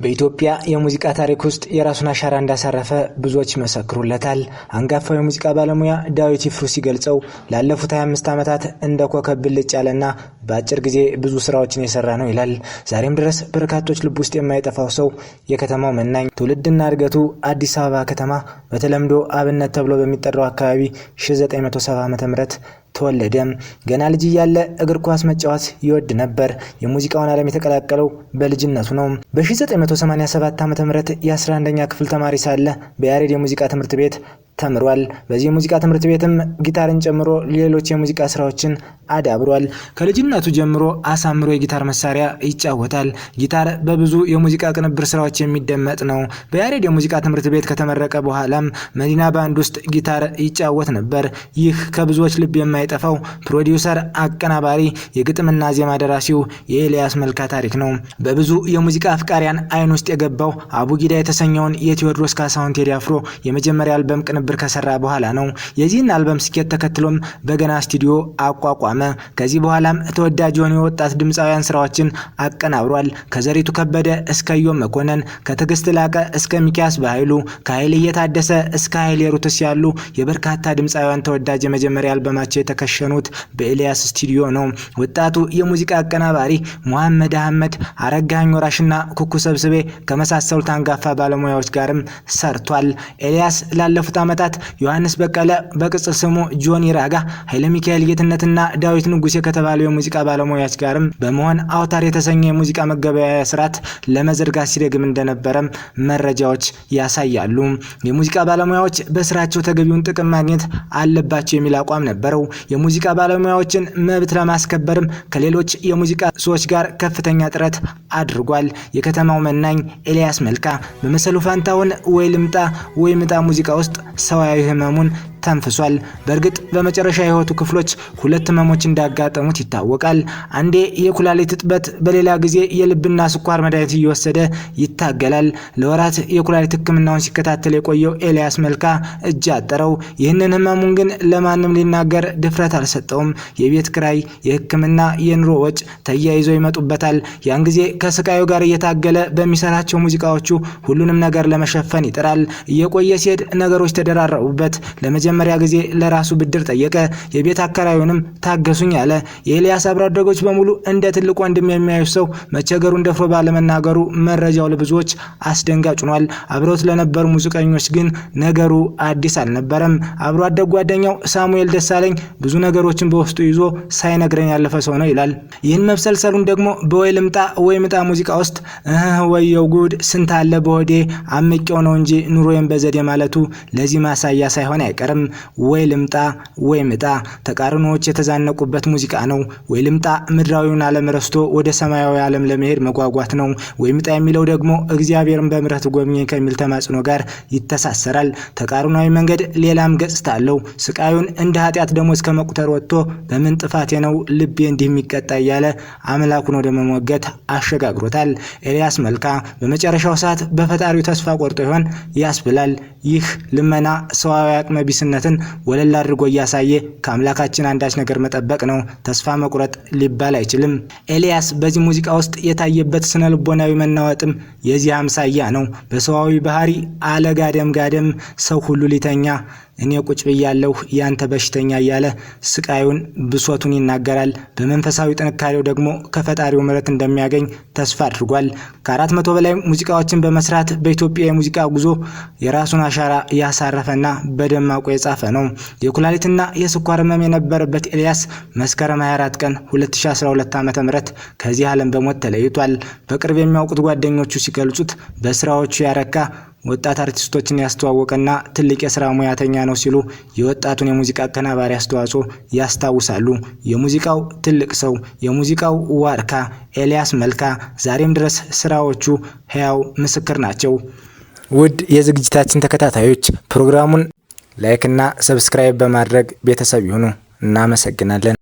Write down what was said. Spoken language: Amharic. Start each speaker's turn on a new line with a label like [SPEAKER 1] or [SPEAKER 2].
[SPEAKER 1] በኢትዮጵያ የሙዚቃ ታሪክ ውስጥ የራሱን አሻራ እንዳሳረፈ ብዙዎች ይመሰክሩለታል። አንጋፋው የሙዚቃ ባለሙያ ዳዊት ይፍሩ ሲገልጸው ላለፉት 25 ዓመታት እንደ ኮከብ ብልጭ ያለና በአጭር ጊዜ ብዙ ስራዎችን የሰራ ነው ይላል። ዛሬም ድረስ በርካቶች ልብ ውስጥ የማይጠፋው ሰው የከተማው መናኝ፣ ትውልድና እድገቱ አዲስ አበባ ከተማ በተለምዶ አብነት ተብሎ በሚጠራው አካባቢ 1970 ዓ.ም ተወለደ። ገና ልጅ ያለ እግር ኳስ መጫወት ይወድ ነበር። የሙዚቃውን ዓለም የተቀላቀለው በልጅነቱ ነው። በ1987 ዓ.ም የ11ኛ ክፍል ተማሪ ሳለ በያሬድ የሙዚቃ ትምህርት ቤት ተምሯል። በዚህ የሙዚቃ ትምህርት ቤትም ጊታርን ጨምሮ ሌሎች የሙዚቃ ስራዎችን አዳብሯል። ከልጅነቱ ጀምሮ አሳምሮ የጊታር መሳሪያ ይጫወታል። ጊታር በብዙ የሙዚቃ ቅንብር ስራዎች የሚደመጥ ነው። በያሬድ የሙዚቃ ትምህርት ቤት ከተመረቀ በኋላም መዲና ባንድ ውስጥ ጊታር ይጫወት ነበር። ይህ ከብዙዎች ልብ የማይጠፋው ፕሮዲውሰር፣ አቀናባሪ፣ የግጥምና ዜማ ደራሲው የኤልያስ መልካ ታሪክ ነው። በብዙ የሙዚቃ አፍቃሪያን አይን ውስጥ የገባው አቡጊዳ የተሰኘውን የቴዎድሮስ ካሳሁን ቴዲ አፍሮ የመጀመሪያ አልበም ቅንብር ከሰራ በኋላ ነው። የዚህን አልበም ስኬት ተከትሎም በገና ስቱዲዮ አቋቋመ። ከዚህ በኋላም ተወዳጅ የሆኑ የወጣት ድምፃውያን ስራዎችን አቀናብሯል። ከዘሪቱ ከበደ እስከ ዮም መኮንን፣ ከትግስት ላቀ እስከ ሚኪያስ በኃይሉ፣ ከኃይል እየታደሰ እስከ ኃይል የሩትስ ያሉ የበርካታ ድምፃውያን ተወዳጅ የመጀመሪያ አልበማቸው የተከሸኑት በኤልያስ ስቱዲዮ ነው። ወጣቱ የሙዚቃ አቀናባሪ መሐመድ አህመድ፣ አረጋኸኝ ወራሽና ኩኩ ሰብስቤ ከመሳሰሉት አንጋፋ ባለሙያዎች ጋርም ሰርቷል። ኤልያስ ላለፉት ዓመታት ዮሐንስ በቀለ በቅጽል ስሙ ጆኒ ራጋ፣ ኃይለ ሚካኤል ጌትነትና ዳዊት ንጉሴ ከተባሉ የሙዚቃ ባለሙያዎች ጋርም በመሆን አውታር የተሰኘ የሙዚቃ መገበያያ ስርዓት ለመዘርጋት ሲደግም እንደነበረም መረጃዎች ያሳያሉ። የሙዚቃ ባለሙያዎች በስራቸው ተገቢውን ጥቅም ማግኘት አለባቸው የሚል አቋም ነበረው። የሙዚቃ ባለሙያዎችን መብት ለማስከበርም ከሌሎች የሙዚቃ ሰዎች ጋር ከፍተኛ ጥረት አድርጓል። የከተማው መናኝ ኤልያስ መልካ በመሰሉ ፋንታውን ወይ ልምጣ ወይ ምጣ ሙዚቃ ውስጥ ሰዋዊ ህመሙን ተንፍሷል። በእርግጥ በመጨረሻ የህይወቱ ክፍሎች ሁለት ህመሞች እንዳጋጠሙት ይታወቃል። አንዴ የኩላሊት እጥበት፣ በሌላ ጊዜ የልብና ስኳር መድኃኒት እየወሰደ ይታገላል። ለወራት የኩላሊት ህክምናውን ሲከታተል የቆየው ኤልያስ መልካ እጅ አጠረው። ይህንን ህመሙን ግን ለማንም ሊናገር ድፍረት አልሰጠውም። የቤት ክራይ፣ የህክምና፣ የኑሮ ወጭ ተያይዘው ይመጡበታል። ያን ጊዜ ከስቃዩ ጋር እየታገለ በሚሰራቸው ሙዚቃዎቹ ሁሉንም ነገር ለመሸፈን ይጥራል። እየቆየ ሲሄድ ነገሮች ተደራረቡበት። ለመጀመሪያ ጊዜ ለራሱ ብድር ጠየቀ። የቤት አከራዩንም ታገሱኝ አለ። የኤልያስ አብሮ አደጎች በሙሉ እንደ ትልቅ ወንድም የሚያዩ ሰው መቸገሩን ደፍሮ ባለመናገሩ መረጃው ለብዙዎች አስደንጋጭ ሆኗል። አብሮት ለነበሩ ሙዚቀኞች ግን ነገሩ አዲስ አልነበረም። አብሮ አደግ ጓደኛው ሳሙኤል ደሳለኝ ብዙ ነገሮችን በውስጡ ይዞ ሳይነግረኝ ያለፈ ሰው ነው ይላል። ይህን መብሰልሰሉን ደግሞ በወይ ልምጣ ወይ ምጣ ሙዚቃ ውስጥ ወየው ጉድ ስንት አለ በሆዴ አምቄው ነው እንጂ ኑሮዬን በዘዴ ማለቱ ለዚህ ማሳያ ሳይሆን አይቀርም። ወይ ልምጣ ወይ ምጣ ተቃርኖዎች የተዛነቁበት ሙዚቃ ነው። ወይ ልምጣ ምድራዊውን ዓለም ረስቶ ወደ ሰማያዊ ዓለም ለመሄድ መጓጓት ነው። ወይ ምጣ የሚለው ደግሞ እግዚአብሔርን በምሕረት ጎብኘኝ ከሚል ተማጽኖ ጋር ይተሳሰራል። ተቃርኗዊ መንገድ ሌላም ገጽታ አለው። ስቃዩን እንደ ኃጢአት ደግሞ እስከ መቁጠር ወጥቶ በምን ጥፋቴ ነው ልቤ እንዲህ የሚቀጣ እያለ አምላኩን ወደ መሞገት አሸጋግሮታል። ኤልያስ መልካ በመጨረሻው ሰዓት በፈጣሪው ተስፋ ቆርጦ ይሆን ያስብላል። ይህ ልመና ሰዋዊ አቅመ ቢስነትን ወለል አድርጎ እያሳየ ከአምላካችን አንዳች ነገር መጠበቅ ነው። ተስፋ መቁረጥ ሊባል አይችልም። ኤልያስ በዚህ ሙዚቃ ውስጥ የታየበት ስነ ልቦናዊ መናወጥም የዚህ አምሳያ ነው። በሰዋዊ ባህሪ አለጋደም ጋደም ሰው ሁሉ ሊተኛ እኔ ቁጭ ብያለሁ ያንተ በሽተኛ እያለ ስቃዩን ብሶቱን ይናገራል። በመንፈሳዊ ጥንካሬው ደግሞ ከፈጣሪው ምሕረት እንደሚያገኝ ተስፋ አድርጓል። ከ400 በላይ ሙዚቃዎችን በመስራት በኢትዮጵያ የሙዚቃ ጉዞ የራሱን አሻራ ያሳረፈና በደማቁ የጻፈ ነው። የኩላሊትና የስኳር ህመም የነበረበት ኤልያስ መስከረም 24 ቀን 2012 ዓ.ም ከዚህ ዓለም በሞት ተለይቷል። በቅርብ የሚያውቁት ጓደኞቹ ሲገልጹት በስራዎቹ ያረካ ወጣት አርቲስቶችን ያስተዋወቀና ትልቅ የሥራ ሙያተኛ ነው ሲሉ የወጣቱን የሙዚቃ አቀናባሪ አስተዋጽኦ ያስታውሳሉ። የሙዚቃው ትልቅ ሰው፣ የሙዚቃው ዋርካ ኤልያስ መልካ ዛሬም ድረስ ስራዎቹ ሕያው ምስክር ናቸው። ውድ የዝግጅታችን ተከታታዮች ፕሮግራሙን ላይክ እና ሰብስክራይብ በማድረግ ቤተሰብ ይሁኑ። እናመሰግናለን።